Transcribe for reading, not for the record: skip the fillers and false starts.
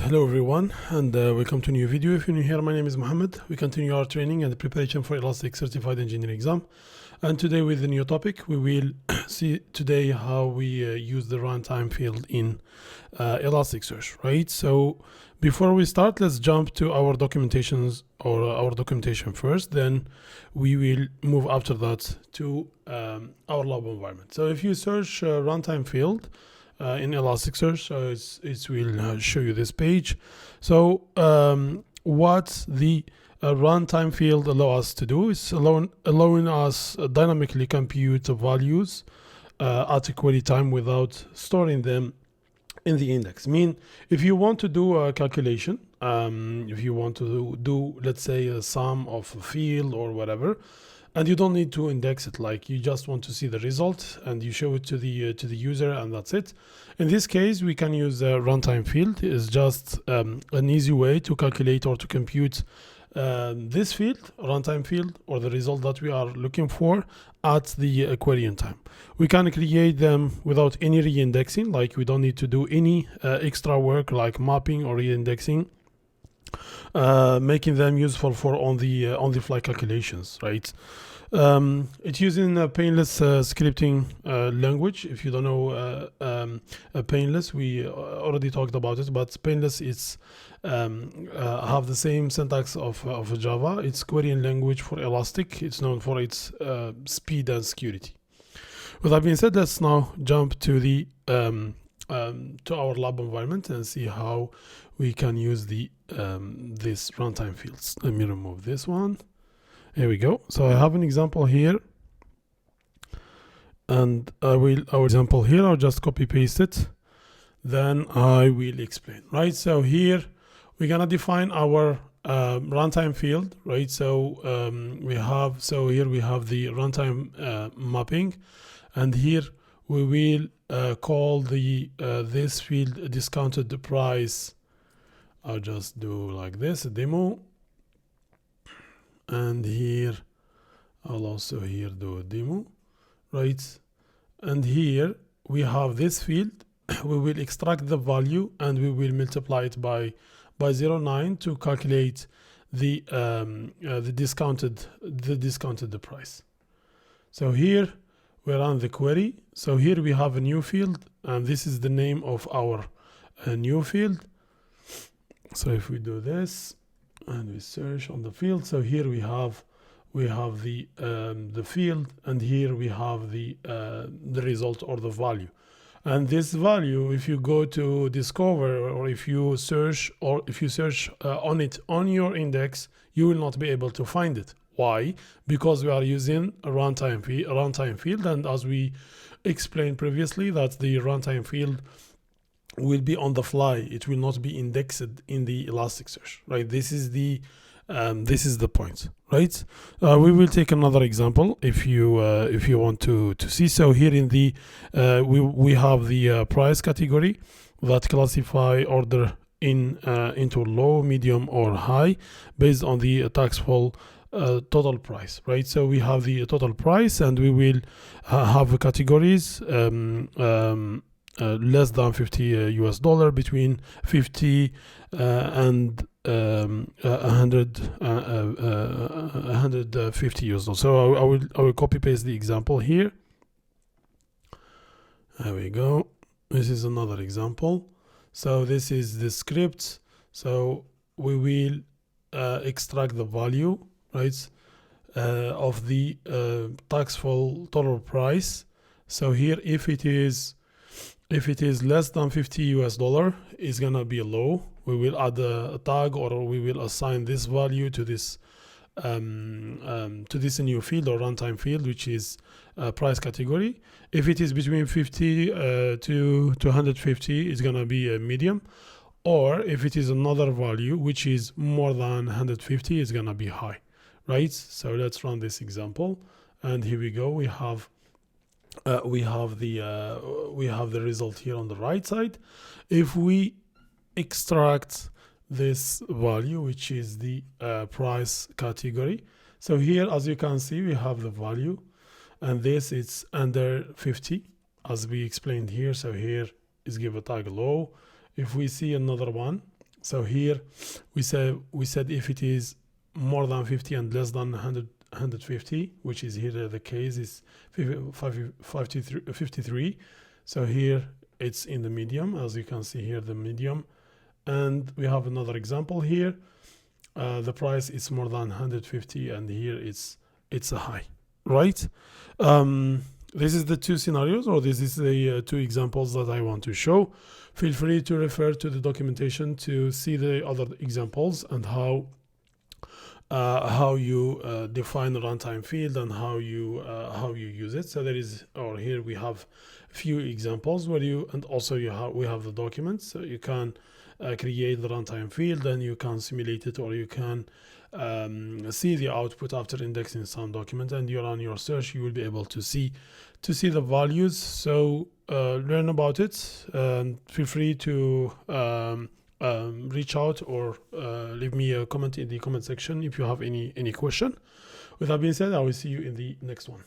Hello everyone, and welcome to a new video. If you're new here, my name is Mohammed. We continue our training and the preparation for Elastic Certified Engineer exam. And today with a new topic, we will see today how we use the runtime field in Elasticsearch, right? So before we start, let's jump to our documentations or our documentation first. Then we will move after that to our lab environment. So if you search runtime field, in Elasticsearch, so it will show you this page. So what the runtime field allows us to do is allowing us dynamically compute the values at a query time without storing them in the index. If you want to do a calculation, if you want to do, let's say, a sum of a field or whatever, and you don't need to index it, like you just want to see the result and you show it to the user, and that's it. In this case, we can use the runtime field. It's just an easy way to calculate or to compute this field, runtime field, or the result that we are looking for at the querying time. We can create them without any re-indexing, like we don't need to do any extra work like mapping or re-indexing, making them useful for on the fly calculations, right? It's using a Painless scripting language. If you don't know Painless, we already talked about it, but Painless is have the same syntax of Java. It's querying language for Elastic. It's known for its speed and security. With that being said, let's now jump to the to our lab environment and see how we can use the this runtime fields. Let me remove this one. Here we go. So I have an example here, and our example here, I'll just copy paste it, then I will explain, right? So here we're gonna define our runtime field, right? So here we have the runtime mapping, and here we will call the this field discounted price. I'll just do like this, a demo, and here I'll also here do a demo, right? And here we have this field. We will extract the value and we will multiply it by 0.9 to calculate the discounted price. So here we run the query. So here we have a new field, and this is the name of our new field. So if we do this and we search on the field, so here we have the field, and here we have the result or the value. And this value, if you go to discover, or if you search on it on your index, you will not be able to find it. Why? Because we are using a runtime field, and as we explained previously, that the runtime field will be on the fly. It will not be indexed in the Elasticsearch, right? This is the point, right? We will take another example if you want to see. So here in the we have the price category that classify order into low, medium, or high based on the taxable total price, right? So we have the total price, and we will have categories. Less than $50 between 50 and 150 US. So I will copy paste the example here. There we go. This is another example. So this is the script. So we will extract the value, right, of the taxable total price. So here, if it is less than $50, it's gonna be low. We will add a tag, or we will assign this value to this new field or runtime field, which is price category. If it is between 50 to 150, it's gonna be a medium. Or if it is another value which is more than 150, it's gonna be high, right? So let's run this example, and here we go. We have the result here on the right side. If we extract this value, which is the price category, so here, as you can see, we have the value, and this is under 50, as we explained here. So here is give a tag low. If we see another one, So here we said if it is more than 50 and less than 150, which is here the case is 53. So here it's in the medium, as you can see here, the medium. And we have another example here. The price is more than 150, and here it's a high, right? This is the two scenarios, or this is the two examples that I want to show. Feel free to refer to the documentation to see the other examples and how you define the runtime field and how you use it. So there is, or here we have a few examples where and also we have the documents, so you can create the runtime field, and you can simulate it, or you can see the output after indexing some document, and you run your search, you will be able to see the values. So learn about it, and feel free to reach out or leave me a comment in the comment section if you have any question. With that being said, I will see you in the next one.